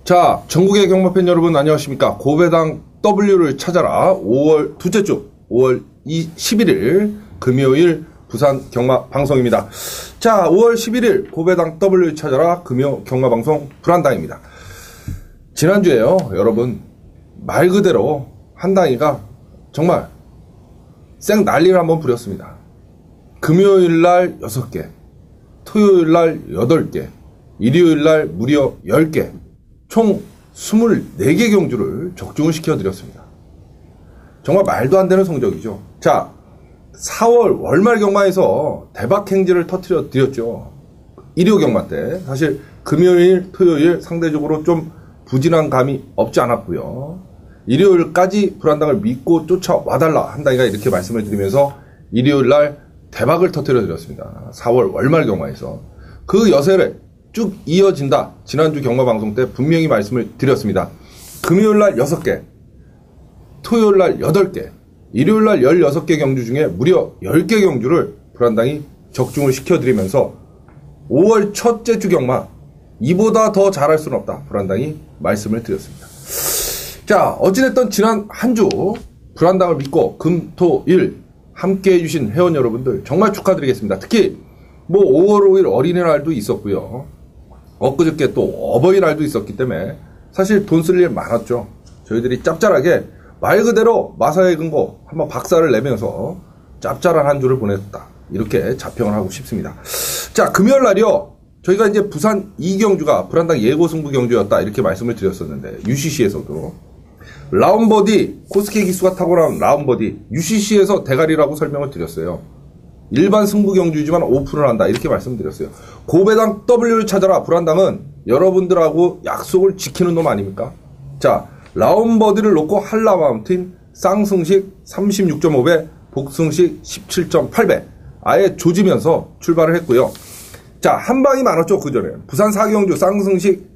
자, 전국의 경마팬 여러분 안녕하십니까. 고배당 W를 찾아라 5월 둘째 주 5월 11일 금요일 부산 경마 방송입니다. 자, 5월 11일 고배당 W를 찾아라 금요 경마 방송 불안당입니다. 지난주에요, 여러분 말 그대로 한당이가 정말 쌩 난리를 한번 부렸습니다. 금요일날 6개, 토요일날 8개, 일요일날 무려 10개, 총 24개 경주를 적중을 시켜드렸습니다. 정말 말도 안 되는 성적이죠. 자, 4월 월말 경마에서 대박 행진을 터뜨려 드렸죠. 일요 경마 때 사실 금요일, 토요일 상대적으로 좀 부진한 감이 없지 않았고요. 일요일까지 불안당을 믿고 쫓아와달라 한당이가 이렇게 말씀을 드리면서 일요일날 대박을 터뜨려 드렸습니다. 4월 월말 경마에서 그 여세를 쭉 이어진다. 지난주 경마 방송 때 분명히 말씀을 드렸습니다. 금요일날 6개, 토요일날 8개, 일요일날 16개 경주 중에 무려 10개 경주를 불안당이 적중을 시켜드리면서 5월 첫째 주 경마 이보다 더 잘할 수는 없다. 불안당이 말씀을 드렸습니다. 자, 어찌됐든 지난 한 주 불안당을 믿고 금, 토, 일 함께 해주신 회원 여러분들 정말 축하드리겠습니다. 특히 5월 5일 어린이날도 있었고요. 엊그저께 또 어버이날도 있었기 때문에 사실 돈 쓸 일 많았죠. 저희들이 짭짤하게 말 그대로 마사의 근거 한번 박살을 내면서 짭짤한 한 주를 보냈다. 이렇게 자평을 하고 싶습니다. 자, 금요일 날이요. 저희가 이제 부산 2경주가 불안당 예고 승부 경주였다. 이렇게 말씀을 드렸었는데 UCC에서도 라운버디, 코스케 기수가 탁월한 라운버디, UCC에서 대가리라고 설명을 드렸어요. 일반 승부 경주이지만 오픈을 한다. 이렇게 말씀드렸어요. 고배당 W를 찾아라. 불안당은 여러분들하고 약속을 지키는 놈 아닙니까? 자, 라운버디를 놓고 한라마운틴 쌍승식 36.5배, 복승식 17.8배 아예 조지면서 출발을 했고요. 자, 한방이 많았죠. 그 전에 부산 4경주 쌍승식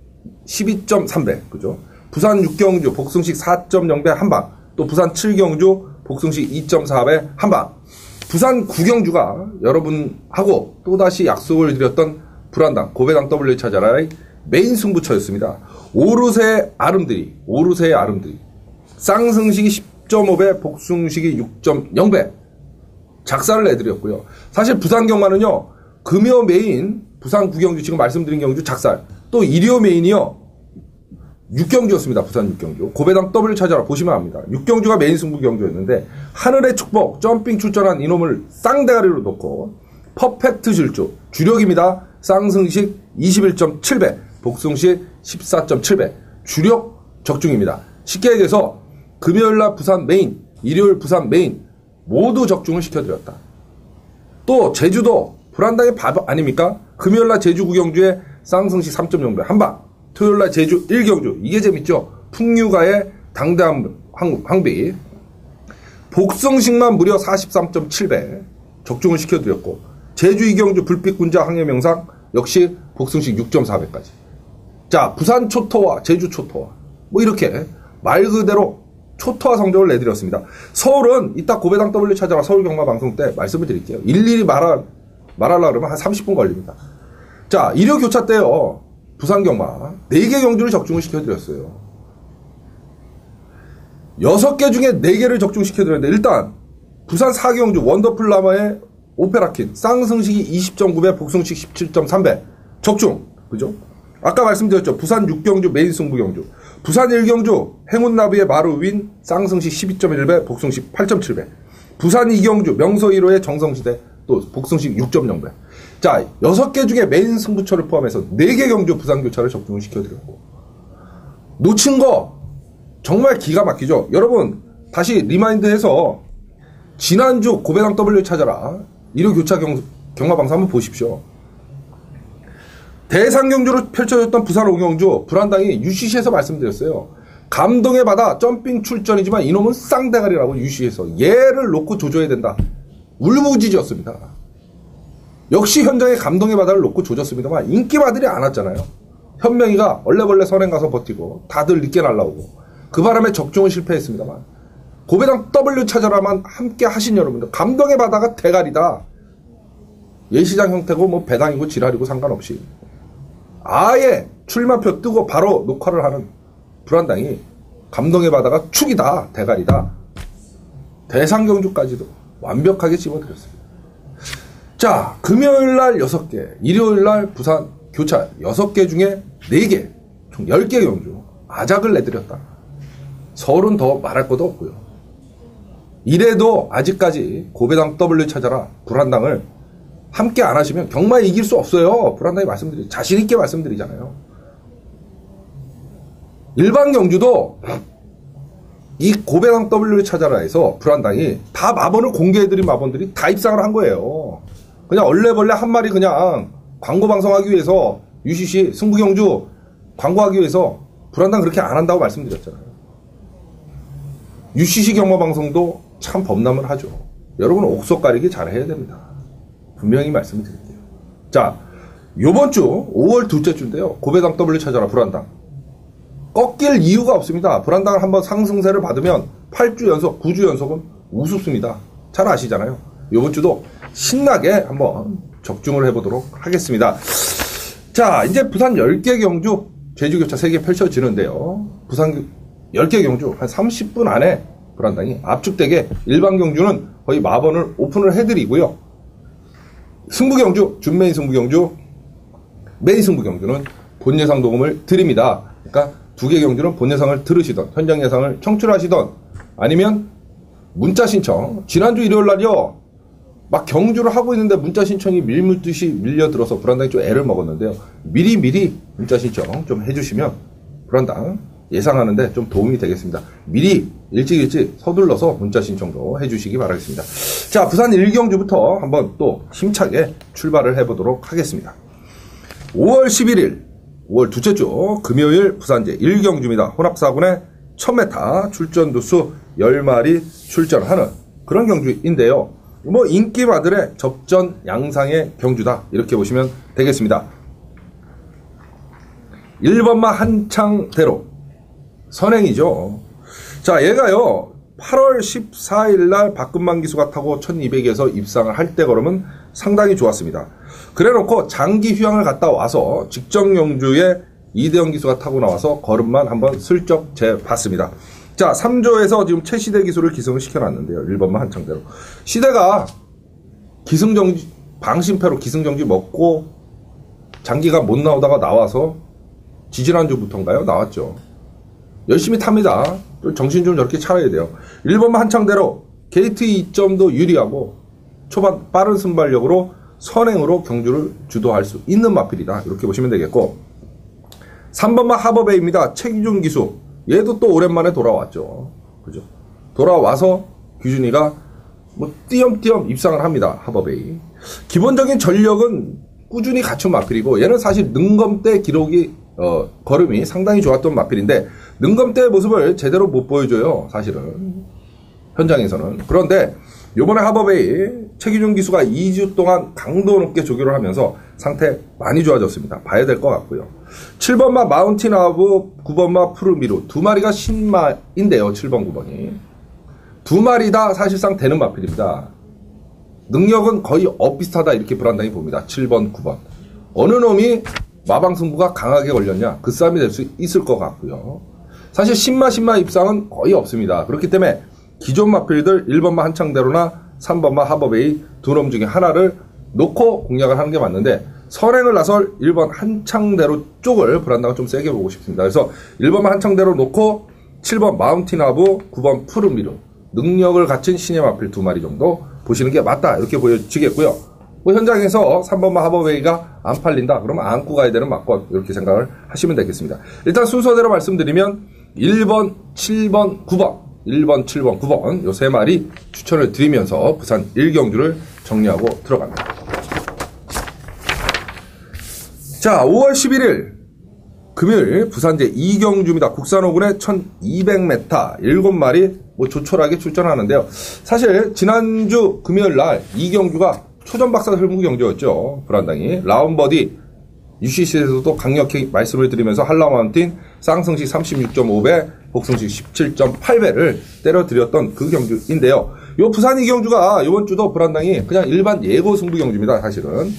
12.3배, 그죠? 부산 6경주 복승식 4.0배 한방, 또 부산 7경주 복승식 2.4배 한방, 부산 9경주가 여러분하고 또다시 약속을 드렸던 불안당 고배당 W 찾아라의 메인 승부처였습니다. 오르세의 아름드리 쌍승식이 10.5배, 복승식이 6.0배 작사를 내드렸고요. 사실 부산 경마는요, 금요 메인 부산 9경주 지금 말씀드린 경주 작살, 또 일요 메인이요 6경주였습니다. 부산 6경주 고배당 W 찾아라 보시면 압니다. 6경주가 메인 승부 경주였는데 하늘의 축복 점핑 출전한 이놈을 쌍대가리로 놓고 퍼펙트 질주 주력입니다. 쌍승식 21.7배, 복승식 14.7배 주력 적중입니다. 쉽게 얘기해서 금요일날 부산 메인, 일요일 부산 메인 모두 적중을 시켜드렸다. 또 제주도 불안당의 밥 아닙니까? 금요일날 제주 9경주에 쌍승식 3.0배 한방, 토요일날 제주 1경주 이게 재밌죠. 풍류가의 당대한 황비, 복승식만 무려 43.7배 적중을 시켜드렸고, 제주 2경주 불빛군자 항해명상 역시 복승식 6.4배까지. 자, 부산 초토화, 제주 초토화 이렇게 말 그대로 초토화 성적을 내드렸습니다. 서울은 이따 고배당 W 찾아라 서울 경마 방송 때 말씀을 드릴게요. 일일이 말하려고 그러면 한 30분 걸립니다. 자, 일요 교차 때요, 부산 경마 4개 경주를 적중을 시켜드렸어요. 6개 중에 4개를 적중시켜드렸는데, 일단 부산 4경주 원더풀 라마의 오페라킨 쌍승식이 20.9배, 복승식 17.3배 적중, 그죠? 아까 말씀드렸죠. 부산 6경주 메인 승부 경주, 부산 1경주 행운나비의 마루윈 쌍승식 12.1배, 복승식 8.7배, 부산 2경주 명서 1호의 정성시대 또 복승식 6.0배. 자, 6개 중에 메인 승부처를 포함해서 4개 경주 부산 교차를 적중을 시켜드렸고, 놓친 거 정말 기가 막히죠. 여러분 다시 리마인드해서 지난주 고배당 W 찾아라 1호 교차 경마 방송 한번 보십시오. 대상 경주로 펼쳐졌던 부산 5경주 불안당이 UCC에서 말씀드렸어요. 감동의 바다 점핑 출전이지만 이놈은 쌍대가리라고 UCC에서 얘를 놓고 조져야 된다. 울부짖었습니다. 역시 현장에 감동의 바다를 놓고 조졌습니다만 인기마들이 안 왔잖아요. 현명이가 얼레벌레 선행 가서 버티고 다들 늦게 날라오고 그 바람에 적중은 실패했습니다만 고배당 W 찾아라만 함께 하신 여러분들, 감동의 바다가 대가리다. 예시장 형태고 배당이고 지랄이고 상관없이 아예 출마표 뜨고 바로 녹화를 하는 불안당이 감동의 바다가 축이다, 대가리다. 대상 경주까지도 완벽하게 집어들였습니다. 자, 금요일날 6개, 일요일날 부산 교차 6개 중에 4개, 총 10개 경주 아작을 내드렸다. 서울은 더 말할 것도 없고요. 이래도 아직까지 고배당 W 찾아라 불안당을 함께 안 하시면 경마에 이길 수 없어요. 불안당이 자신 있게 말씀드리잖아요. 일반 경주도 이 고배당 W를 찾아라에서 불안당이 다 마번을 공개해드린 마번들이 다 입상을 한 거예요. 그냥 얼레벌레 한 마리 그냥 광고 방송하기 위해서 UCC 승부경주 광고하기 위해서 불안당 그렇게 안 한다고 말씀드렸잖아요. UCC 경마방송도 참 범람을 하죠. 여러분은 옥석 가리기 잘 해야 됩니다. 분명히 말씀드릴게요. 자, 요번 주 5월 둘째 주인데요. 고배당 W 찾아라 불안당. 꺾일 이유가 없습니다. 불안당을 한번 상승세를 받으면 8주 연속, 9주 연속은 우습습니다. 잘 아시잖아요. 요번 주도 신나게 한번 적중을 해보도록 하겠습니다. 자, 이제 부산 10개 경주, 제주교차 3개 펼쳐지는데요. 부산 10개 경주 한 30분 안에 불안당이 압축되게 일반 경주는 거의 마번을 오픈을 해드리고요. 승부경주, 준메인 승부경주, 메인 승부경주는 본 예상 도움을 드립니다. 그러니까 2개 경주는 본 예상을 들으시던, 현장 예상을 청출하시던, 아니면 문자 신청, 지난주 일요일 날이요. 막 경주를 하고 있는데 문자 신청이 밀물듯이 밀려들어서 불안당이 좀 애를 먹었는데요. 미리 문자 신청 좀 해주시면 불안당 예상하는데 좀 도움이 되겠습니다. 미리 일찍 서둘러서 문자 신청도 해주시기 바라겠습니다. 자, 부산 1경주부터 한번 또 힘차게 출발을 해보도록 하겠습니다. 5월 11일 5월 둘째 주 금요일 부산 제1경주입니다. 혼합사군의 1000m 출전 두수 10마리 출전하는 그런 경주인데요. 뭐 인기마들의 접전 양상의 경주다 이렇게 보시면 되겠습니다. 1번마 한창대로 선행이죠. 자, 얘가요 8월 14일날 박근만 기수가 타고 1200에서 입상을 할 때 걸으면 상당히 좋았습니다. 그래놓고 장기 휴양을 갔다 와서 직전 경주에 이대영 기수가 타고 나와서 걸음만 한번 슬쩍 재봤습니다. 자, 3조에서 지금 최시대 기수를 기승을 시켜놨는데요. 1번만 한창대로. 시대가 기승정지, 방심패로 기승정지 먹고 장기가 못 나오다가 나와서 지지난주부터인가요? 나왔죠. 열심히 탑니다. 정신 좀 저렇게 차려야 돼요. 1번만 한창대로 게이트 2점도 유리하고 초반 빠른 순발력으로 선행으로 경주를 주도할 수 있는 마필이다. 이렇게 보시면 되겠고 3번만 하버베이입니다. 최기준 기수. 얘도 또 오랜만에 돌아왔죠. 그죠? 돌아와서 규준이가 뭐 띄엄띄엄 입상을 합니다. 하버베이. 기본적인 전력은 꾸준히 갖춘 마필이고 얘는 사실 능검 때 기록이 걸음이 상당히 좋았던 마필인데 능검 때의 모습을 제대로 못 보여줘요. 사실은 현장에서는. 그런데 요번에 하버베이 최기준 기수가 2주 동안 강도 높게 조교를 하면서 상태 많이 좋아졌습니다. 봐야 될 것 같고요. 7번마 마운틴 아브, 9번마 푸르미루 두 마리가 신마인데요. 7번, 9번이. 두 마리 다 사실상 되는 마필입니다. 능력은 거의 엇비슷하다 이렇게 불안당히 봅니다. 7번, 9번. 어느 놈이 마방승부가 강하게 걸렸냐 그 싸움이 될 수 있을 것 같고요. 사실 신마 입상은 거의 없습니다. 그렇기 때문에 기존 마필들 1번마 한창대로나 3번마 하버베이 두 놈 중에 하나를 놓고 공략을 하는 게 맞는데 선행을 나설 1번 한창대로 쪽을 불안당은 좀 세게 보고 싶습니다. 그래서 1번마 한창대로 놓고 7번 마운틴 하브, 9번 푸르미루 능력을 갖춘 신의 마필 두 마리 정도 보시는 게 맞다 이렇게 보여지겠고요. 뭐 현장에서 3번마 하버웨이가 안 팔린다 그러면 안고 가야 되는 막권 이렇게 생각을 하시면 되겠습니다. 일단 순서대로 말씀드리면 1번, 7번, 9번 1번, 7번, 9번 요 세 마리 추천을 드리면서 부산 1경주를 정리하고 들어갑니다. 자, 5월 11일 금요일 부산제 2경주입니다. 국산호군의 1200m 7마리 뭐 조촐하게 출전하는데요. 사실 지난주 금요일날 2경주가 초전박사 설무 경주였죠. 불안당이 라운버디 UCC에서도 강력히 말씀을 드리면서 한라마운틴 쌍승시 36.5배 복승시 17.8배를 때려드렸던 그 경주인데요. 요 부산 2경주가 이번 주도 불안당이 그냥 일반 예고 승부 경주입니다. 사실은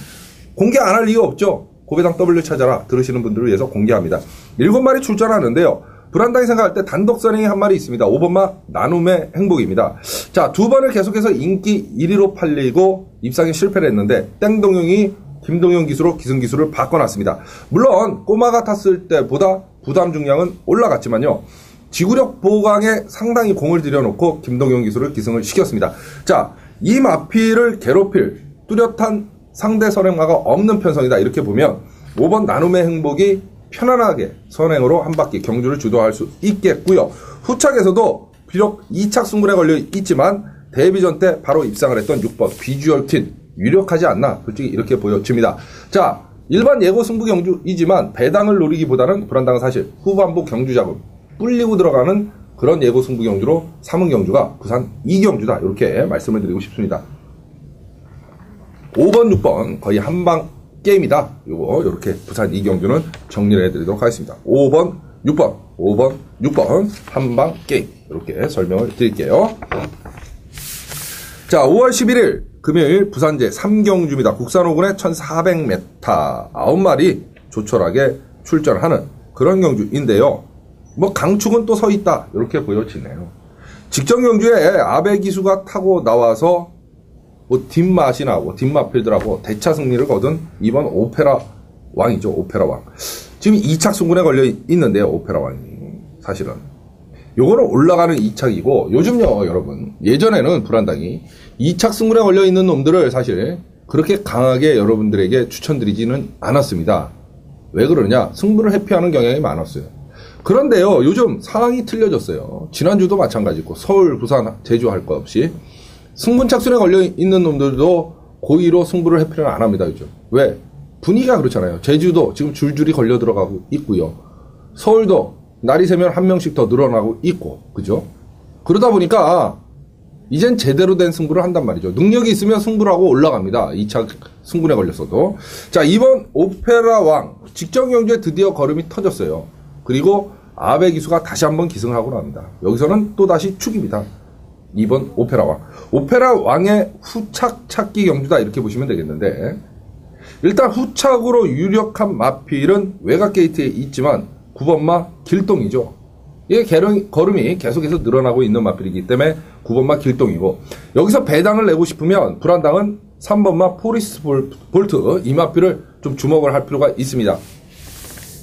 공개 안 할 이유 없죠. 고배당 W 찾아라 들으시는 분들을 위해서 공개합니다. 7마리 출전하는데요. 불안당이 생각할 때 단독 선행이 한 마리 있습니다. 5번마 나눔의 행복입니다. 자, 2번을 계속해서 인기 1위로 팔리고 입상에 실패를 했는데 땡동용이 김동용 기수로 기승기수를 바꿔놨습니다. 물론 꼬마가 탔을 때보다 부담 중량은 올라갔지만요. 지구력 보강에 상당히 공을 들여놓고 김동용 기수를 기승을 시켰습니다. 자, 이 마필을 괴롭힐 뚜렷한 상대 선행마가 없는 편성이다. 이렇게 보면 5번 나눔의 행복이 편안하게 선행으로 한 바퀴 경주를 주도할 수 있겠고요. 후착에서도 비록 2착 승부에 걸려 있지만 데뷔전 때 바로 입상을 했던 6번 비주얼틴 유력하지 않나 솔직히 이렇게 보여집니다. 자, 일반 예고 승부 경주이지만 배당을 노리기보다는 불안당은 사실 후반부 경주 자금 뿔리고 들어가는 그런 예고 승부 경주로 삼은 경주가 부산 2경주다. 이렇게 말씀을 드리고 싶습니다. 5번, 6번 거의 한방 게임이다. 요거 이렇게 부산 2경주는 정리를 해드리도록 하겠습니다. 5번, 6번, 5번, 6번 한방 게임 이렇게 설명을 드릴게요. 자, 5월 11일 금요일 부산제 3경주입니다. 국산 5군에 1400m 9마리 조촐하게 출전하는 그런 경주인데요. 뭐 강축은 또 서 있다 이렇게 보여지네요. 직전 경주에 아베 기수가 타고 나와서 뭐 뒷맛이 나고 뒷마필들하고 대차 승리를 거둔 이번 오페라 왕이죠. 오페라 왕. 지금 2착 승군에 걸려 있는데요. 오페라 왕이 사실은 요거는 올라가는 2착이고 요즘요 여러분 예전에는 불안당이 2착 승군에 걸려 있는 놈들을 사실 그렇게 강하게 여러분들에게 추천드리지는 않았습니다. 왜 그러냐? 승부를 회피하는 경향이 많았어요. 그런데요 요즘 상황이 틀려졌어요. 지난주도 마찬가지고 서울, 부산, 제주 할 것 없이 승분 착순에 걸려 있는 놈들도 고의로 승부를 회피를 안 합니다. 요즘. 왜? 분위기가 그렇잖아요. 제주도 지금 줄줄이 걸려 들어가고 있고요. 서울도 날이 새면 한 명씩 더 늘어나고 있고, 그죠? 그러다 보니까 이젠 제대로 된 승부를 한단 말이죠. 능력이 있으면 승부를 하고 올라갑니다. 2차 승분에 걸렸어도. 자, 이번 오페라 왕 직전 경주에 드디어 걸음이 터졌어요. 그리고 아베 기수가 다시 한번 기승을 하고 납니다. 여기서는 또 다시 축입니다. 2번 오페라 왕. 오페라 왕의 후착 찾기 경주다 이렇게 보시면 되겠는데 일단 후착으로 유력한 마필은 외곽 게이트에 있지만 9번마 길동이죠. 이게 걸음이 계속해서 늘어나고 있는 마필이기 때문에 9번마 길동이고 여기서 배당을 내고 싶으면 불안당은 3번마 포리스 볼트 이 마필을 좀 주목을 할 필요가 있습니다.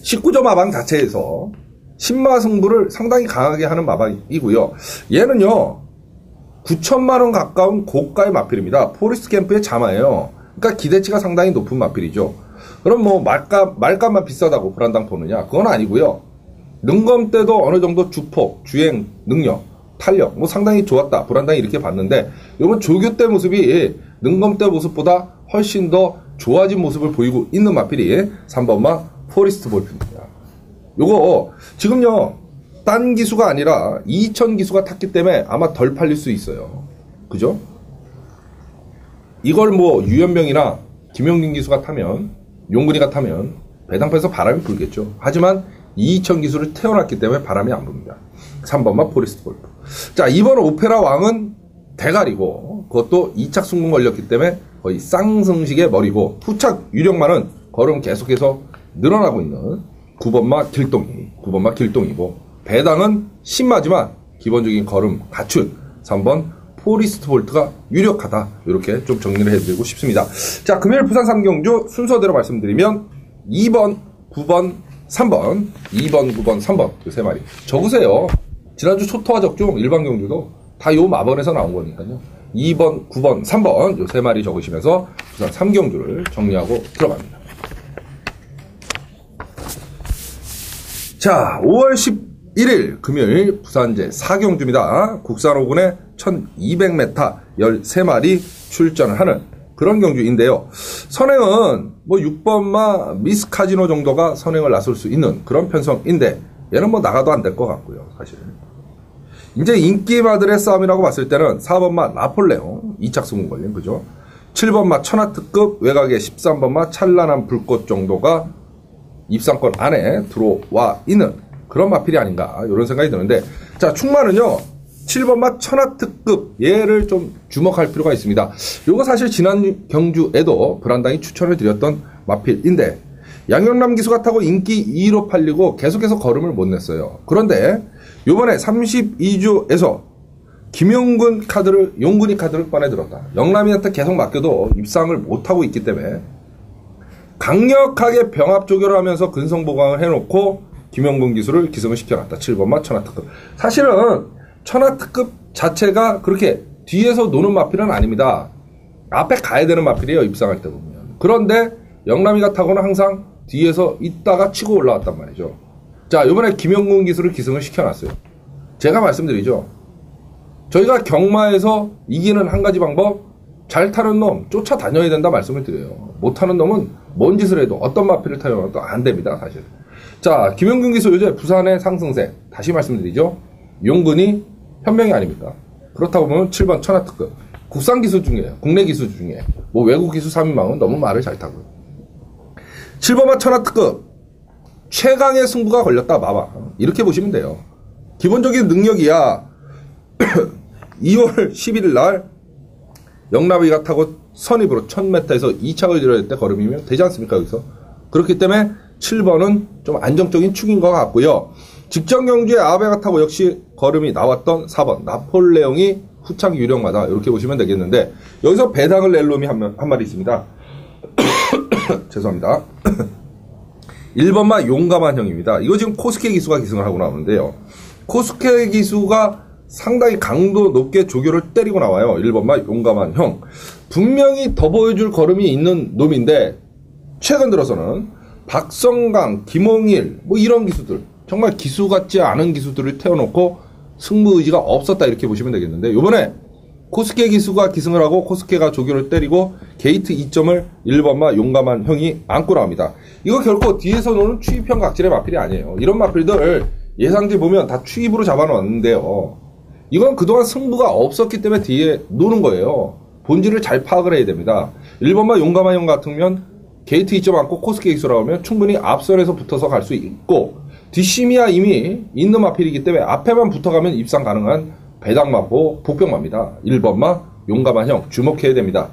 19점 마방 자체에서 신마 승부를 상당히 강하게 하는 마방이고요. 얘는요 9천만원 가까운 고가의 마필입니다. 포리스트 캠프의 자마예요. 그러니까 기대치가 상당히 높은 마필이죠. 그럼 뭐 말값만 비싸다고 불안당 보느냐? 그건 아니고요. 능검 때도 어느 정도 주폭, 주행, 능력, 탄력 뭐 상당히 좋았다. 불안당이 이렇게 봤는데 이번 조교 때 모습이 능검 때 모습보다 훨씬 더 좋아진 모습을 보이고 있는 마필이 3번마 포리스트 볼트입니다. 요거 지금요. 딴 기수가 아니라 2000 기수가 탔기 때문에 아마 덜 팔릴 수 있어요. 그죠? 이걸 뭐 유연병이나 김용진 기수가 타면 용근이가 타면 배당패에서 바람이 불겠죠. 하지만 2000 기수를 태워놨기 때문에 바람이 안 붑니다. 3번만 포리스트 볼트. 자, 이번 오페라 왕은 대가리고 그것도 2착 승분 걸렸기 때문에 거의 쌍승식의 머리고 후착 유력만은 걸음 계속해서 늘어나고 있는 9번마 길동이고 배당은 신마지만 기본적인 걸음 갖춘 3번 포리스트 볼트가 유력하다. 이렇게 좀 정리를 해드리고 싶습니다. 자, 금요일 부산 3경주 순서대로 말씀드리면 2번, 9번, 3번 2번, 9번, 3번 그 세 마리 적으세요. 지난주 초토화 적중 일반 경주도 다 요 마번에서 나온 거니까요. 2번, 9번, 3번 요 세 마리 적으시면서 부산 3경주를 정리하고 들어갑니다. 자, 5월 11일 금요일 부산제 4경주입니다. 국산 5군에 1200m 13마리 출전을 하는 그런 경주인데요. 선행은 뭐 6번마 미스 카지노 정도가 선행을 나설 수 있는 그런 편성인데 얘는 뭐 나가도 안 될 것 같고요. 사실 이제 인기마들의 싸움이라고 봤을 때는 4번마 나폴레옹 2착 승분 걸린 그죠? 7번마 천하특급 외곽의 13번마 찬란한 불꽃 정도가 입상권 안에 들어와 있는 그런 마필이 아닌가 이런 생각이 드는데 자 충마는요 7번마 천하특급 얘를 좀 주목할 필요가 있습니다. 요거 사실 지난 경주에도 불안당이 추천을 드렸던 마필인데 양영남 기수가 타고 인기 2위로 팔리고 계속해서 걸음을 못 냈어요. 그런데 요번에 32주에서 김용근이 카드를 꺼내들었다. 영남이한테 계속 맡겨도 입상을 못하고 있기 때문에 강력하게 병합 조결을 하면서 근성보강을 해놓고 김용근 기수를 기승을 시켜놨다. 7번마 천하특급. 사실은 천하특급 자체가 그렇게 뒤에서 노는 마필은 아닙니다. 앞에 가야 되는 마필이에요. 입상할 때 보면. 그런데 영남이가 타고는 항상 뒤에서 있다가 치고 올라왔단 말이죠. 자, 이번에 김용근 기수를 기승을 시켜놨어요. 제가 말씀드리죠. 저희가 경마에서 이기는 한 가지 방법, 잘 타는 놈 쫓아다녀야 된다 말씀을 드려요. 못 타는 놈은 뭔 짓을 해도 어떤 마필을 타려도 안 됩니다. 사실. 자, 김용근 기수 요새 부산의 상승세. 다시 말씀드리죠. 용근이 현명이 아닙니까? 그렇다고 보면 7번 천하특급. 국산 기수 중에, 국내 기수 중에, 뭐 외국 기수 3인방은 너무 말을 잘 타고요. 7번마 천하특급. 최강의 승부가 걸렸다, 마마. 이렇게 보시면 돼요. 기본적인 능력이야. 2월 11일 날, 영남이가 타고 선입으로 1000m에서 2착을 들어야 때 걸음이면 되지 않습니까, 여기서? 그렇기 때문에 7번은 좀 안정적인 축인 것 같고요. 직전 경주에 아베가 타고 역시 걸음이 나왔던 4번, 나폴레옹이 후창 유령마다 이렇게 보시면 되겠는데, 여기서 배당을 낼 놈이 한 마리 있습니다. 죄송합니다. 1번마 용감한 형입니다. 이거 지금 코스케 기수가 기승을 하고 나오는데요. 코스케 기수가 상당히 강도 높게 조교를 때리고 나와요. 1번마 용감한 형. 분명히 더 보여줄 걸음이 있는 놈인데 최근 들어서는 박성강, 김홍일 뭐 이런 기수들, 정말 기수 같지 않은 기수들을 태워놓고 승부 의지가 없었다 이렇게 보시면 되겠는데, 이번에 코스케 기수가 기승을 하고 코스케가 조교를 때리고 게이트 2점을 1번마 용감한 형이 안고 나옵니다. 이거 결코 뒤에서 노는 추입형 각질의 마필이 아니에요. 이런 마필들 예상지 보면 다 추입으로 잡아놨는데요. 이건 그동안 승부가 없었기 때문에 뒤에 노는 거예요. 본질을 잘 파악을 해야 됩니다. 1번마 용감한 형 같으면 게이트 2점 안고 코스케 기수라고 하면 충분히 앞선에서 붙어서 갈 수 있고, 뒷심이야 이미 있는 마필이기 때문에 앞에만 붙어가면 입상 가능한 배당마고 복병마입니다. 1번마 용감한 형 주목해야 됩니다.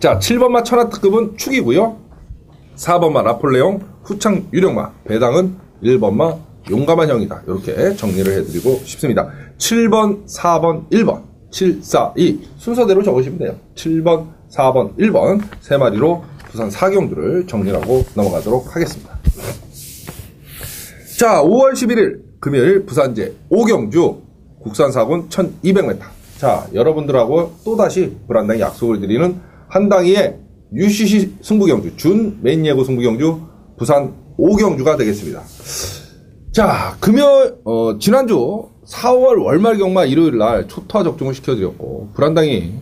자, 7번마 천하특급은 축이고요. 4번마 나폴레옹 후창 유령마, 배당은 1번마 용감한 형이다. 이렇게 정리를 해드리고 싶습니다. 7번, 4번, 1번 7, 4, 2 순서대로 적으시면 돼요. 7번, 4번, 1번 세 마리로 부산 4경주를 정리하고 넘어가도록 하겠습니다. 자, 5월 11일 금요일 부산제 5경주 국산 4군 1200m. 자, 여러분들하고 또다시 불안당히 약속을 드리는 한당이의 UCC 승부경주, 준 메인 예고 승부경주 부산 5경주가 되겠습니다. 자, 지난주 4월 월말 경마 일요일 날 초토화 적중을 시켜드렸고, 불안당이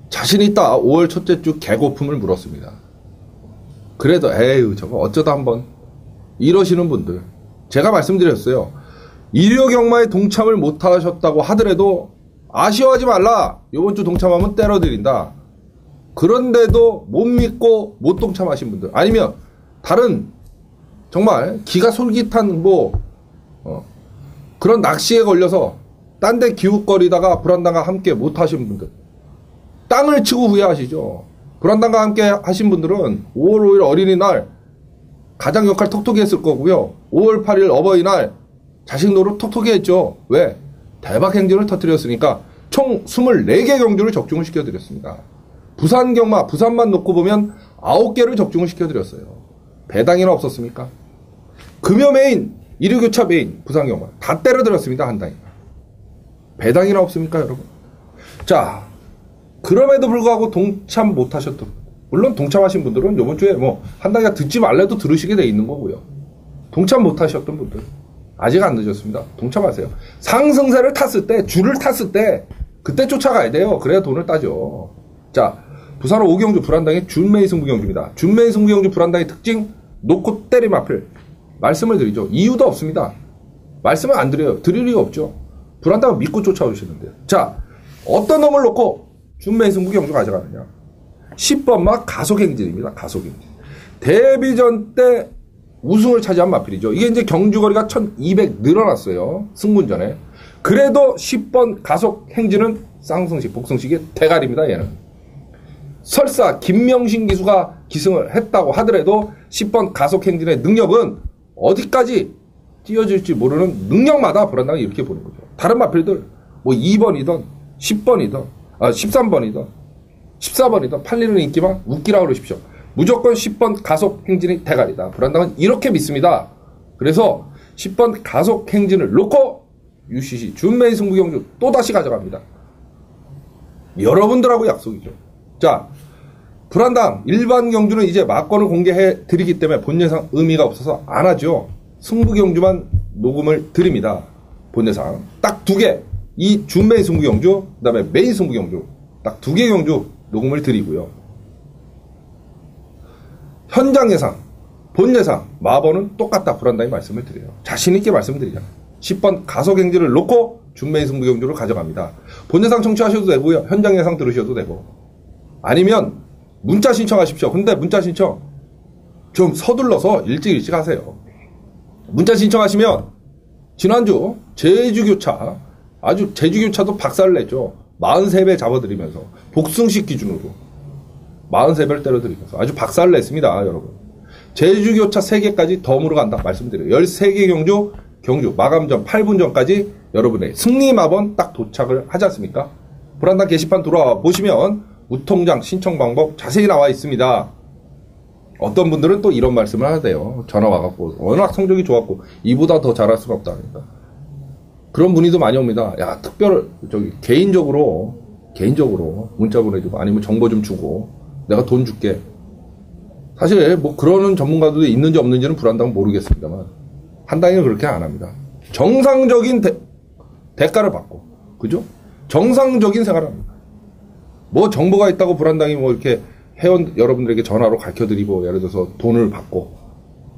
자신있다 5월 첫째 주 개고품을 물었습니다. 그래도 에휴 저거 어쩌다 한번 이러시는 분들, 제가 말씀드렸어요. 일요 경마에 동참을 못하셨다고 하더라도 아쉬워하지 말라. 이번 주 동참하면 때려드린다. 그런데도 못 믿고 못 동참하신 분들, 아니면 다른 정말 기가 솔깃한 그런 낚시에 걸려서 딴 데 기웃거리다가 불안당과 함께 못하신 분들, 땅을 치고 후회하시죠. 불안당과 함께 하신 분들은 5월 5일 어린이날 가장 역할 톡톡히 했을 거고요. 5월 8일 어버이날 자식 노릇 톡톡히 했죠. 왜? 대박 행진을 터뜨렸으니까 총 24개 경주를 적중을 시켜드렸습니다. 부산 경마, 부산만 놓고 보면 9개를 적중을 시켜드렸어요. 배당이나 없었습니까? 금요 메인, 일요교차 메인, 부산 경마 다 때려드렸습니다. 한 당이나. 배당이나 없습니까, 여러분? 자, 그럼에도 불구하고 동참 못하셨던, 물론 동참하신 분들은 이번 주에 한 당이나 듣지 말래도 들으시게 돼 있는 거고요. 동참 못하셨던 분들 아직 안 늦었습니다. 동참하세요. 상승세를 탔을 때, 줄을 탔을 때 그때 쫓아가야 돼요. 그래야 돈을 따죠. 자, 부산 5경주 불안당의 준메이 승부경주입니다. 준메이 승부경주 불안당의 특징, 놓고 때림 앞을 말씀을 드리죠. 이유도 없습니다. 말씀을 안 드려요. 드릴 이유 없죠. 불안당을 믿고 쫓아오시는데요. 자, 어떤 놈을 놓고 준메이 승부경주 가져가느냐. 10번마 가속행진입니다. 가속행진. 데뷔전 때 우승을 차지한 마필이죠. 이게 이제 경주거리가 1200 늘어났어요. 승군전에. 그래도 10번 가속행진은 쌍승식, 복승식의 대가리입니다. 얘는. 설사 김명신 기수가 기승을 했다고 하더라도 10번 가속행진의 능력은 어디까지 띄어질지 모르는 능력마다 불안당이 이렇게 보는 거죠. 다른 마필들 뭐 2번이든 10번이든 13번이든 14번이든 팔리는 인기만 웃기라 그러십시오. 무조건 10번 가속행진이 대가리다. 불안당은 이렇게 믿습니다. 그래서 10번 가속행진을 놓고 UCC 준메인 승부경주 또다시 가져갑니다. 여러분들하고 약속이죠. 자, 불안당 일반 경주는 이제 막권을 공개해 드리기 때문에 본예상 의미가 없어서 안 하죠. 승부경주만 녹음을 드립니다. 본예상 딱 2개, 이 준메인 승부경주, 그 다음에 메인 승부경주 딱 2개 경주 녹음을 드리고요. 현장 예상, 본 예상, 마번은 똑같다. 불안당히 말씀을 드려요. 자신있게 말씀드리잖아요. 10번 가속행진을 놓고 준메인 승부경주를 가져갑니다. 본 예상 청취하셔도 되고요. 현장 예상 들으셔도 되고. 아니면 문자 신청하십시오. 근데 문자 신청 좀 서둘러서 일찍 하세요. 문자 신청하시면 지난주 제주교차, 아주 제주교차도 박살을 냈죠. 43배 잡아드리면서 복승식 기준으로 43배를 때려드리면서 아주 박살을 냈습니다. 여러분. 제주교차 3개까지 덤으로 간다 말씀드려요. 13개 경주 마감 전 8분 전까지 여러분의 승리 마번 딱 도착을 하지 않습니까? 불안당 게시판 들어와 보시면 무통장 신청 방법 자세히 나와 있습니다. 어떤 분들은 또 이런 말씀을 하대요. 전화 와갖고 워낙 성적이 좋았고 이보다 더 잘할 수가 없다 하니까. 그런 문의도 많이 옵니다. 야, 개인적으로 문자 보내주고 아니면 정보 좀 주고 내가 돈 줄게. 사실 뭐 그러는 전문가들도 있는지 없는지는 불안당은 모르겠습니다만 한 당이 그렇게 안 합니다. 정상적인 대가를 받고, 그죠? 정상적인 생활을 합니다. 뭐 정보가 있다고 불안당이 뭐 이렇게 회원 여러분들에게 전화로 가르쳐드리고 예를 들어서 돈을 받고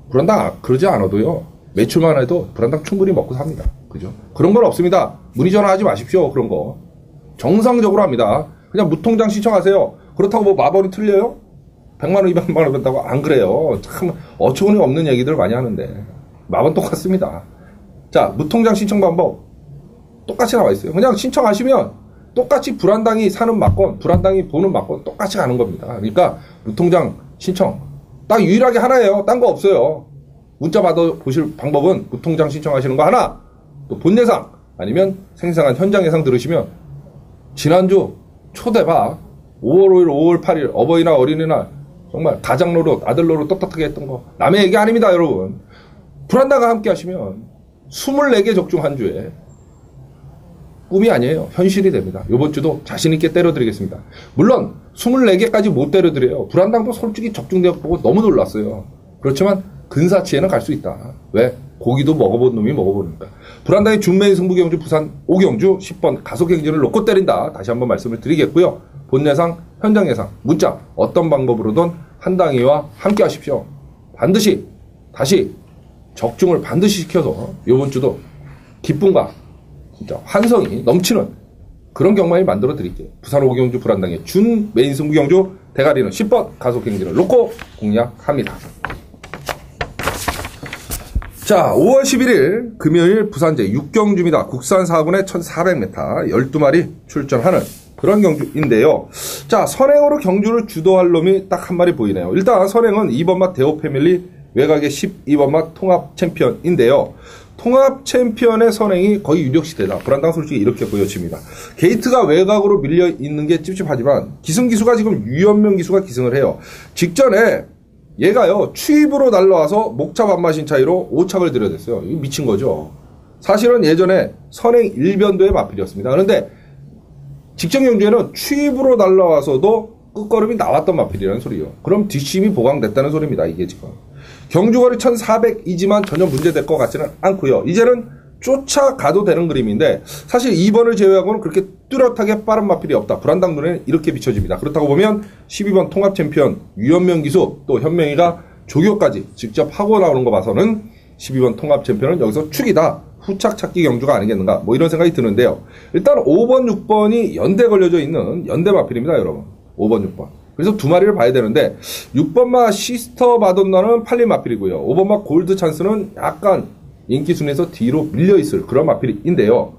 불안당 그러지 않아도요. 매출만 해도 불안당 충분히 먹고 삽니다. 그죠? 그런 건 없습니다. 문의 전화하지 마십시오. 그런 거. 정상적으로 합니다. 그냥 무통장 신청하세요. 그렇다고 뭐 마번이 틀려요? 100만원, 200만원 된다고 안 그래요. 참 어처구니 없는 얘기들 많이 하는데 마번 똑같습니다. 자, 무통장 신청 방법 똑같이 나와 있어요. 그냥 신청하시면 똑같이 불안당이 사는 막권, 불안당이 보는 막권 똑같이 가는 겁니다. 그러니까 무통장 신청 딱 유일하게 하나예요. 딴 거 없어요. 문자 받아 보실 방법은 무통장 신청하시는 거 하나, 또 본예상 아니면 생생한 현장 예상 들으시면 지난주 초대박 5월 5일, 5월 8일 어버이날 어린이날 정말 가장 노릇, 아들 노릇 떳떳하게 했던 거 남의 얘기 아닙니다, 여러분. 불안당과 함께 하시면 24개 적중 한 주에 꿈이 아니에요. 현실이 됩니다. 이번 주도 자신있게 때려드리겠습니다. 물론 24개까지 못 때려드려요. 불안당도 솔직히 적중되어 보고 너무 놀랐어요. 그렇지만 근사치에는 갈 수 있다. 왜? 고기도 먹어본 놈이 먹어보니까. 불안당의 준메인 승부경주 부산 5경주 10번 가속행진을 놓고 때린다. 다시 한번 말씀을 드리겠고요. 본예상, 현장 예상, 문자 어떤 방법으로든 한당이와 함께 하십시오. 반드시 다시 적중을 반드시 시켜서 이번 주도 기쁨과 진짜 환성이 넘치는 그런 경마를 만들어 드릴게요. 부산 5경주 불안당의 준 메인 승부경주 대가리는 10번 가속행진을 놓고 공략합니다. 자, 5월 11일 금요일 부산제 6경주입니다. 국산 4분에 1400m 12마리 출전하는 그런 경주인데요. 자, 선행으로 경주를 주도할 놈이 딱 한 마리 보이네요. 일단 선행은 2번맛 대호 패밀리 외곽의 12번맛 통합 챔피언인데요. 통합 챔피언의 선행이 거의 유력시대다. 불안당 솔직히 이렇게 보여집니다. 게이트가 외곽으로 밀려 있는 게 찝찝하지만 기승기수가 지금 유연명 기수가 기승을 해요. 직전에 얘가요 추입으로 날라와서 목차 반마신 차이로 5착을 들여댔어요. 이거 미친 거죠. 사실은 예전에 선행 1변도의 마필이었습니다. 그런데 직전 경주에는 추입으로 날라와서도 끝걸음이 나왔던 마필이라는 소리예요. 그럼 뒷심이 보강됐다는 소리입니다. 이게 지금 경주거리 1400이지만 전혀 문제될 것 같지는 않고요. 이제는 쫓아가도 되는 그림인데 사실 2번을 제외하고는 그렇게 뚜렷하게 빠른 마필이 없다. 불안당 눈에는 이렇게 비춰집니다. 그렇다고 보면 12번 통합 챔피언 유연명 기수 또 현명이가 조교까지 직접 하고 나오는 거 봐서는 12번 통합 챔피언은 여기서 축이다. 후착 찾기 경주가 아니겠는가 뭐 이런 생각이 드는데요. 일단 5번, 6번이 연대 걸려져 있는 연대 마필입니다. 여러분 5번, 6번. 그래서 두 마리를 봐야 되는데 6번마 시스터 마돈나는 팔린 마필이고요. 5번마 골드 찬스는 약간 인기 순에서 뒤로 밀려있을 그런 마필인데요.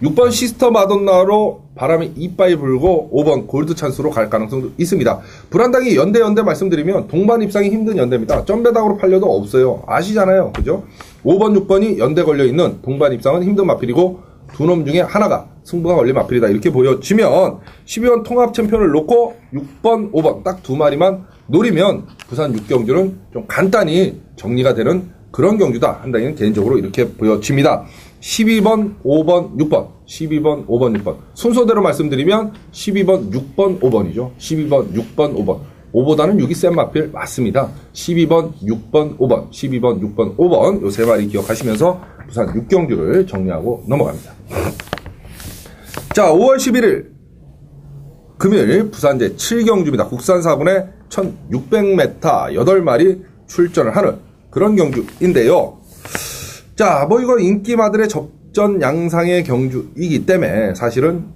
6번 시스터 마돈나로 바람이 이빠이 불고 5번 골드 찬스로 갈 가능성도 있습니다. 불안당이 연대 말씀드리면 동반 입상이 힘든 연대입니다. 점배당으로 팔려도 없어요. 아시잖아요. 그죠? 5번, 6번이 연대 걸려있는 동반 입상은 힘든 마필이고 두 놈 중에 하나가 승부가 걸린 마필이다. 이렇게 보여지면 12번 통합 챔피언을 놓고 6번, 5번 딱 두 마리만 노리면 부산 6경주는 좀 간단히 정리가 되는 그런 경주다 한다는 개인적으로 이렇게 보여집니다. 12번, 5번, 6번 12번, 5번, 6번 순서대로 말씀드리면 12번, 6번, 5번이죠. 12번, 6번, 5번 5보다는 6이 센 마필 맞습니다. 12번, 6번, 5번 12번, 6번, 5번 요 세 마리 기억하시면서 부산 6경주를 정리하고 넘어갑니다. 자, 5월 11일 금요일 부산 제7경주입니다. 국산 4분에 1600m 8마리 출전을 하는 그런 경주인데요. 자, 뭐 이거 인기마들의 접전 양상의 경주이기 때문에 사실은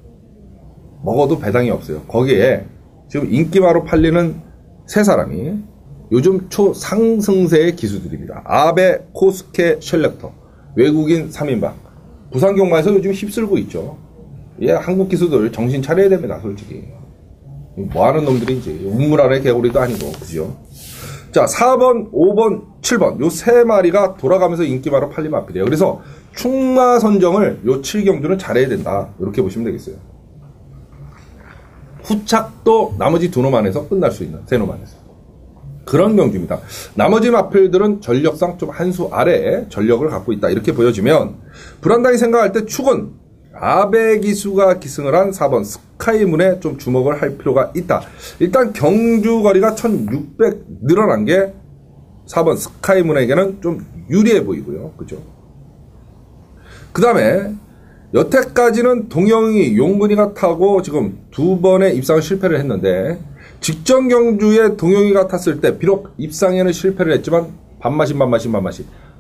먹어도 배당이 없어요. 거기에 지금 인기마로 팔리는 세 사람이 요즘 초상승세의 기수들입니다. 아베, 코스케, 쉘렉터 외국인 3인방 부산 경마에서 요즘 휩쓸고 있죠. 예, 한국 기수들 정신 차려야 됩니다. 솔직히 뭐하는 놈들인지 우물 아래 개구리도 아니고 그죠. 자, 4번, 5번, 7번 요 세 마리가 돌아가면서 인기마로 팔린 마필이에요. 그래서 충마 선정을 요 7경주는 잘해야 된다. 이렇게 보시면 되겠어요. 후착도 나머지 두 놈 안에서 끝날 수 있는 세 놈 안에서 그런 경주입니다. 나머지 마필들은 전력상 좀 한 수 아래에 전력을 갖고 있다. 이렇게 보여지면 불안당이 생각할 때 축은 아베 기수가 기승을 한 4번 스카이문에 좀 주목을 할 필요가 있다. 일단 경주 거리가 1600 늘어난 게 4번 스카이문에게는 좀 유리해 보이고요. 그죠? 그 다음에 여태까지는 동영이 용근이가 타고 지금 두 번의 입상 실패를 했는데 직전 경주에 동영이가 탔을 때 비록 입상에는 실패를 했지만 반마신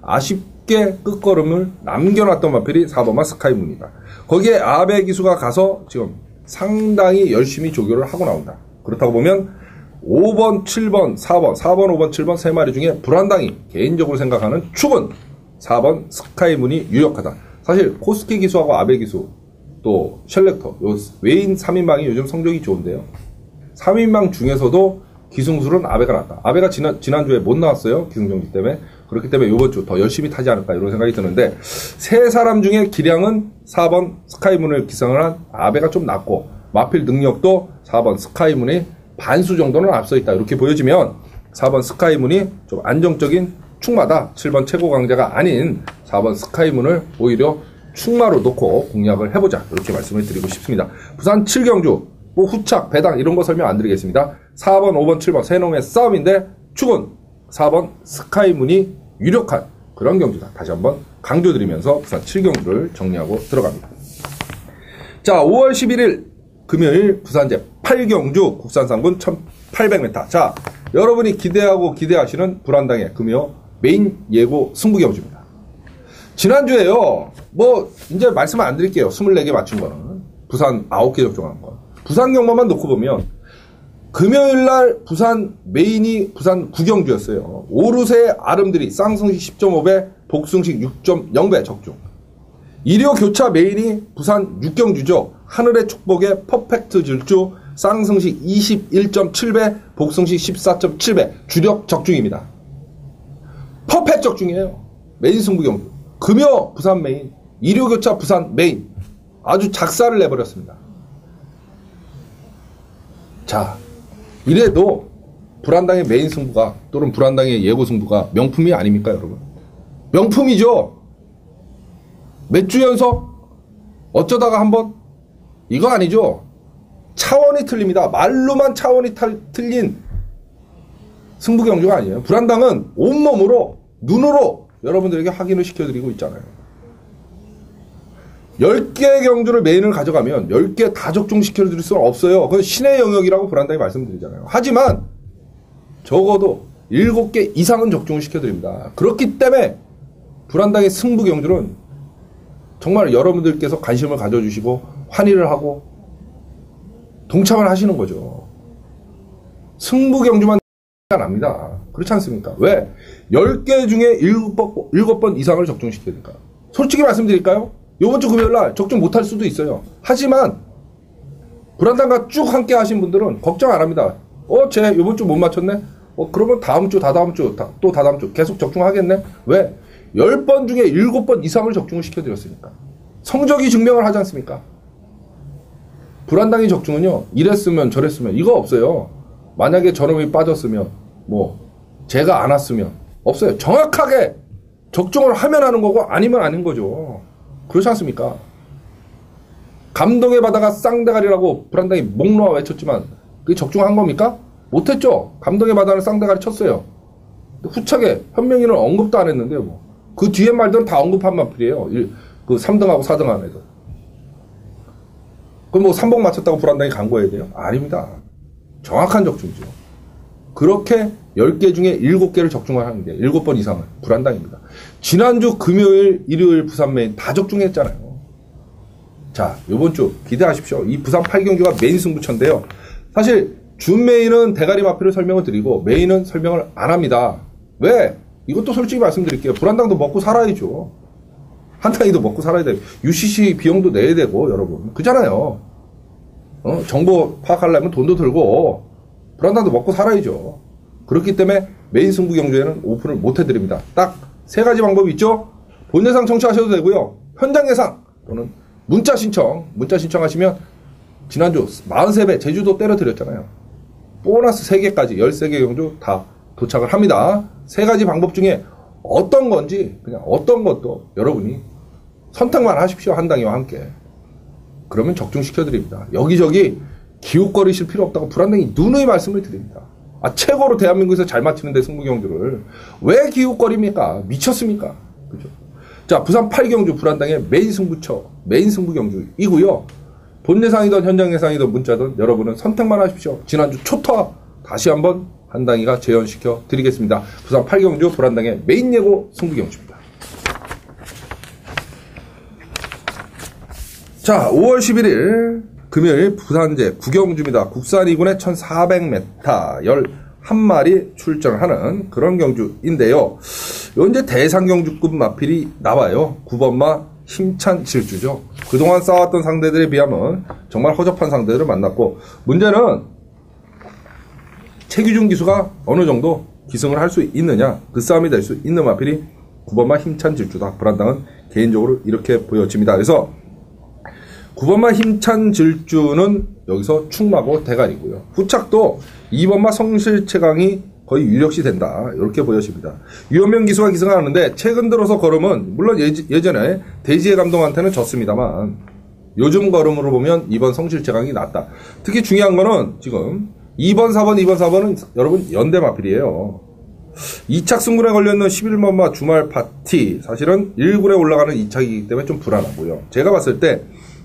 아쉽게 끝걸음을 남겨놨던 마필이 4번마 스카이문이다. 거기에 아베 기수가 가서 지금 상당히 열심히 조교를 하고 나온다. 그렇다고 보면 5번, 7번, 4번, 5번, 7번 세 마리 중에 불안당이 개인적으로 생각하는 축은 4번 스카이문이 유력하다. 사실 코스키 기수하고 아베 기수 또 셜렉터 요 외인 3인방이 요즘 성적이 좋은데요. 3인방 중에서도 기승술은 아베가 낫다. 아베가 지난주에 못 나왔어요. 기승정지 때문에. 그렇기 때문에 이번 주 더 열심히 타지 않을까 이런 생각이 드는데 세 사람 중에 기량은 4번 스카이문을 기승을 한 아베가 좀 낫고 마필 능력도 4번 스카이문이 반수 정도는 앞서 있다. 이렇게 보여지면 4번 스카이문이 좀 안정적인 축마다. 7번 최고 강자가 아닌 4번 스카이문을 오히려 축마로 놓고 공략을 해보자. 이렇게 말씀을 드리고 싶습니다. 부산 7경주 뭐 후착, 배당 이런 거 설명 안 드리겠습니다. 4번, 5번, 7번 세 놈의 싸움인데 축은 4번 스카이문이 유력한 그런 경주다. 다시 한번 강조드리면서 부산 7경주를 정리하고 들어갑니다. 자, 5월 11일 금요일 부산제 8경주 국산 3군 1800m. 자, 여러분이 기대하시는 불안당의 금요 메인 예고 승부경주입니다. 지난주에요. 뭐 이제 말씀 안 드릴게요. 24개 맞춘 거는 부산 9개 적중한 거. 부산 경마만 놓고 보면 금요일날 부산 메인이 부산 9경주였어요. 오르세 아름들이 쌍승식 10.5배, 복승식 6.0배 적중. 일요 교차 메인이 부산 6경주죠. 하늘의 축복에 퍼펙트 질주, 쌍승식 21.7배, 복승식 14.7배, 주력 적중입니다. 퍼펙트 적중이에요. 메인 승부경주. 금요 부산 메인, 일요 교차 부산 메인. 아주 작사를 내버렸습니다. 자, 이래도 불안당의 메인 승부가 또는 불안당의 예고 승부가 명품이 아닙니까, 여러분? 명품이죠. 몇 주 연속 어쩌다가 한번 이거 아니죠. 차원이 틀립니다. 말로만 차원이 틀린 승부경주가 아니에요. 불안당은 온몸으로 눈으로 여러분들에게 확인을 시켜드리고 있잖아요. 10개 경주를 메인을 가져가면 10개 다 적중시켜드릴 수는 없어요. 그건 신의 영역이라고 불안당히 말씀드리잖아요. 하지만 적어도 7개 이상은 적중을 시켜드립니다. 그렇기 때문에 불안당의 승부 경주는 정말 여러분들께서 관심을 가져주시고 환희를 하고 동참을 하시는 거죠. 승부 경주만 납니다. 그렇지 않습니까? 왜? 10개 중에 7번 이상을 적중시켜야 될까? 솔직히 말씀드릴까요? 요번 주 금요일 날 적중 못할 수도 있어요. 하지만 불안당과 쭉 함께 하신 분들은 걱정 안 합니다. 쟤 요번 주 못 맞췄네? 그러면 다음 주, 다다음 주, 또 다다음 주 계속 적중하겠네? 왜? 10번 중에 7번 이상을 적중을 시켜드렸으니까. 성적이 증명을 하지 않습니까? 불안당의 적중은요, 이랬으면 저랬으면 이거 없어요. 만약에 저놈이 빠졌으면, 제가 안 왔으면, 없어요. 정확하게 적중을 하면 하는 거고 아니면 아닌 거죠. 그렇지 않습니까? 감동의 바다가 쌍대가리라고 불안당이 목 놓아 외쳤지만 그게 적중한 겁니까? 못했죠. 감동의 바다는 쌍대가리 쳤어요. 후차게 현명이는 언급도 안 했는데요. 그 뒤에 말들은 다 언급한 말이에요. 그 3등하고 4등 안에서. 그럼 3번 맞췄다고 불안당이 간거해야 돼요? 아닙니다. 정확한 적중이죠. 그렇게 10개 중에 7개를 적중을 하는 게 7번 이상은 불안당입니다. 지난주 금요일, 일요일 부산 메인 다 적중했잖아요. 자, 요번 주 기대하십시오. 이 부산 8경주가 메인 승부처인데요. 사실 준 메인은 대가리 마표를 설명을 드리고 메인은 설명을 안 합니다. 왜? 이것도 솔직히 말씀드릴게요. 불안당도 먹고 살아야죠. 한탕이도 먹고 살아야 돼요. UCC 비용도 내야 되고 여러분. 그잖아요. 정보 파악하려면 돈도 들고 불안당도 먹고 살아야죠. 그렇기 때문에 메인 승부 경주에는 오픈을 못 해드립니다. 딱 3가지 방법이 있죠. 본 예상 청취하셔도 되고요. 현장 예상 또는 문자 신청하시면 지난주 43배 제주도 때려드렸잖아요. 보너스 3개까지 13개 경주 다 도착을 합니다. 3가지 방법 중에 어떤 건지 그냥 어떤 것도 여러분이 선택만 하십시오. 한당이와 함께. 그러면 적중시켜드립니다. 여기저기 기웃거리실 필요 없다고 불안당이 누누이 말씀을 드립니다. 최고로 대한민국에서 잘 맞추는데 승부경주를 왜 기웃거립니까? 미쳤습니까? 그죠? 자, 부산 8경주 불안당의 메인 승부처, 메인 승부경주이고요. 본 예상이든 현장 예상이든 문자든 여러분은 선택만 하십시오. 지난주 초토화 다시 한번 한당이가 재연시켜 드리겠습니다. 부산 8경주 불안당의 메인 예고 승부경주입니다. 자, 5월 11일 금요일 부산제 구경주입니다. 국산 2군에 1400m 11마리 출전하는 그런 경주인데요. 현재 대상경주급 마필이 나와요. 9번마 힘찬 질주죠. 그동안 싸웠던 상대들에 비하면 정말 허접한 상대들을 만났고, 문제는 최규중 기수가 어느 정도 기승을 할 수 있느냐, 그 싸움이 될 수 있는 마필이 9번마 힘찬 질주다. 불안당은 개인적으로 이렇게 보여집니다. 그래서 9번마 힘찬 질주는 여기서 충마고 대가리고요. 후착도 2번마 성실최강이 거의 유력시 된다. 이렇게 보여집니다. 유현명 기수가 기승하는데 최근 들어서 걸음은 물론 예전에 대지의 감독한테는 졌습니다만 요즘 걸음으로 보면 2번 성실최강이 낫다. 특히 중요한 거는 지금 2번, 4번은 여러분 연대 마필이에요. 2착 승군에 걸려있는 11번마 주말 파티, 사실은 1군에 올라가는 2착이기 때문에 좀 불안하고요. 제가 봤을 때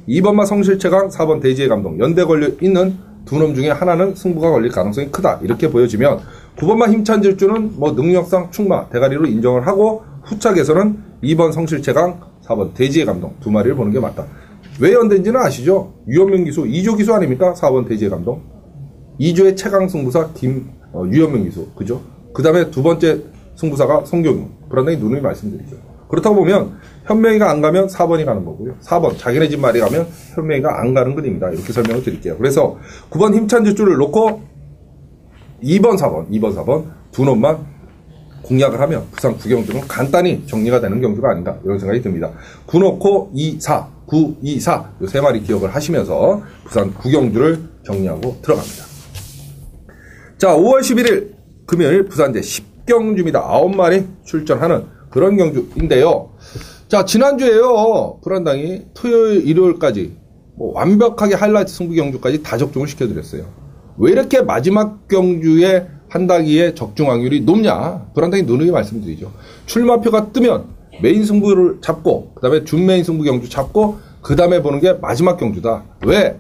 2번마 성실최강, 4번 대지의 감독, 연대 걸려있는 두 놈 중에 하나는 승부가 걸릴 가능성이 크다. 이렇게 보여지면 9번마 힘찬 질주는 능력상 충마, 대가리로 인정을 하고, 후착에서는 2번 성실최강, 4번 대지의 감독 두 마리를 보는 게 맞다. 왜 연대인지는 아시죠? 유현명 기수, 2조 기수 아닙니까? 4번 대지의 감독. 2조의 최강 승부사 유현명 기수. 그죠? 그 다음에 두 번째 승부사가 성경윤. 불안당히 누누이 말씀드리죠. 그렇다고 보면 현명이가 안 가면 4번이 가는 거고요. 4번 자기네 집 말이 가면 현명이가 안 가는 그림이다. 이렇게 설명을 드릴게요. 그래서 9번 힘찬 질주를 놓고 2번, 4번 두 놈만 공략을 하면 부산 9경주는 간단히 정리가 되는 경주가 아닌가 이런 생각이 듭니다. 9 놓고 2, 4, 9, 2, 4 요 세 마리 기억을 하시면서 부산 9경주를 정리하고 들어갑니다. 자, 5월 11일 금요일 부산제 10경주입니다. 9마리 출전하는 그런 경주인데요. 자, 지난주에요. 불안당이 토요일, 일요일까지 완벽하게 하이라이트 승부 경주까지 다 적중을 시켜드렸어요. 왜 이렇게 마지막 경주에 한당이의 적중 확률이 높냐? 불안당이 누누이 말씀드리죠. 출마표가 뜨면 메인 승부를 잡고, 그 다음에 준메인 승부 경주 잡고, 그 다음에 보는 게 마지막 경주다. 왜?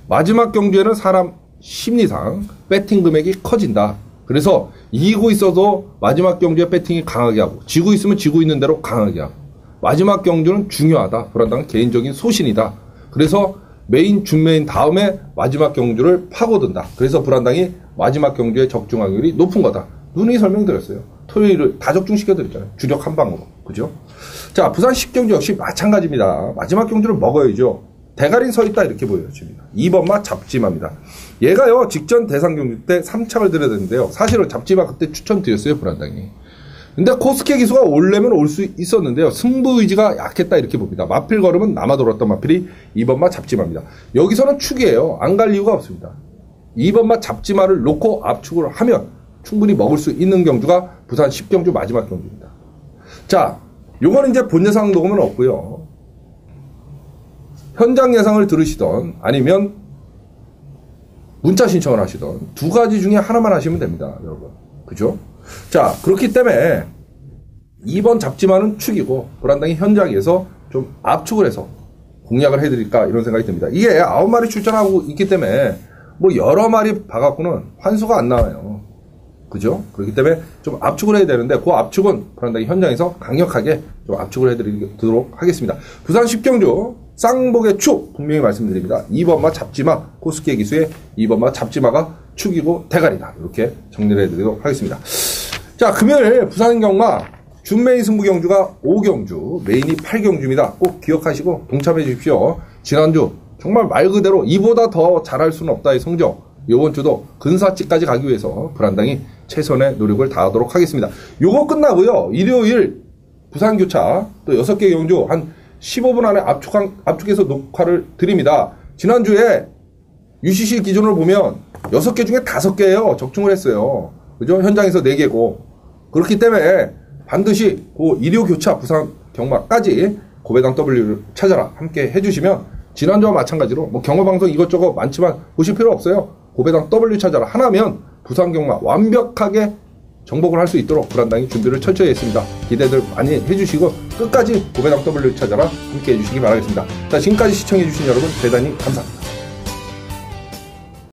마지막 경주에는 사람 심리상 배팅 금액이 커진다. 그래서 이기고 있어도 마지막 경주에 배팅이 강하게 하고, 지고 있으면 지고 있는 대로 강하게 하고, 마지막 경주는 중요하다. 불안당은 개인적인 소신이다. 그래서 메인, 준메인 다음에 마지막 경주를 파고든다. 그래서 불안당이 마지막 경주의 적중 확률이 높은 거다. 누누이 설명드렸어요. 토요일을 다 적중시켜드렸잖아요. 주력 한 방으로. 그죠? 그죠? 자, 부산 10경주 역시 마찬가지입니다. 마지막 경주를 먹어야죠. 대가린 서 있다 이렇게 보여집니다. 2번마 잡지마입니다. 얘가요 직전 대상 경주 때 3착을 드려야 되는데요. 사실은 잡지마 그때 추천드렸어요 불안당이. 근데 코스케 기수가 올려면 올 수 있었는데요. 승부 의지가 약했다 이렇게 봅니다. 마필 걸음은 남아 돌았던 마필이 2번마 잡지마입니다. 여기서는 축이에요. 안 갈 이유가 없습니다. 2번마 잡지마를 놓고 압축을 하면 충분히 먹을 수 있는 경주가 부산 10경주 마지막 경주입니다. 자, 요거는 이제 본 예상 녹음은 없고요. 현장 예상을 들으시던 아니면 문자 신청을 하시던 두 가지 중에 하나만 하시면 됩니다. 여러분. 그죠? 자, 그렇기 때문에 2번 잡지마는 축이고 불안당이 현장에서 좀 압축을 해서 공략을 해드릴까 이런 생각이 듭니다. 이게 9마리 출전하고 있기 때문에 뭐 여러 마리 봐갖고는 환수가 안 나와요. 그죠? 그렇기 때문에 좀 압축을 해야 되는데 그 압축은 불안당이 현장에서 강력하게 좀 압축을 해드리도록 하겠습니다. 부산 10경주 쌍복의 축 분명히 말씀드립니다. 2번마 잡지마 코스케 기수의 2번마 잡지마가 축이고 대가리다. 이렇게 정리를 해드리도록 하겠습니다. 자, 금요일 부산 경마 준메인 승부 경주가 5경주 메인이 8경주입니다. 꼭 기억하시고 동참해 주십시오. 지난주 정말 말 그대로 이보다 더 잘할 수는 없다의 성적 이번 주도 근사치까지 가기 위해서 불안당이 최선의 노력을 다하도록 하겠습니다. 요거 끝나고요. 일요일 부산교차 또 6개 경주 한 15분 안에 압축해서 녹화를 드립니다. 지난주에 UCC 기준으로 보면 6개 중에 5개예요. 적중을 했어요. 그죠? 현장에서 4개고. 그렇기 때문에 반드시 그 일요교차 부산 경마까지 고배당 W를 찾아라 함께 해주시면 지난주와 마찬가지로 뭐 경마방송 이것저것 많지만 보실 필요 없어요. 고배당 W 찾아라 하나면 부산 경마 완벽하게 정복을 할 수 있도록 불안당이 준비를 철저히 했습니다. 기대들 많이 해주시고 끝까지 고배당 W 찾아라 함께 해주시기 바라겠습니다. 자, 지금까지 시청해주신 여러분 대단히 감사합니다.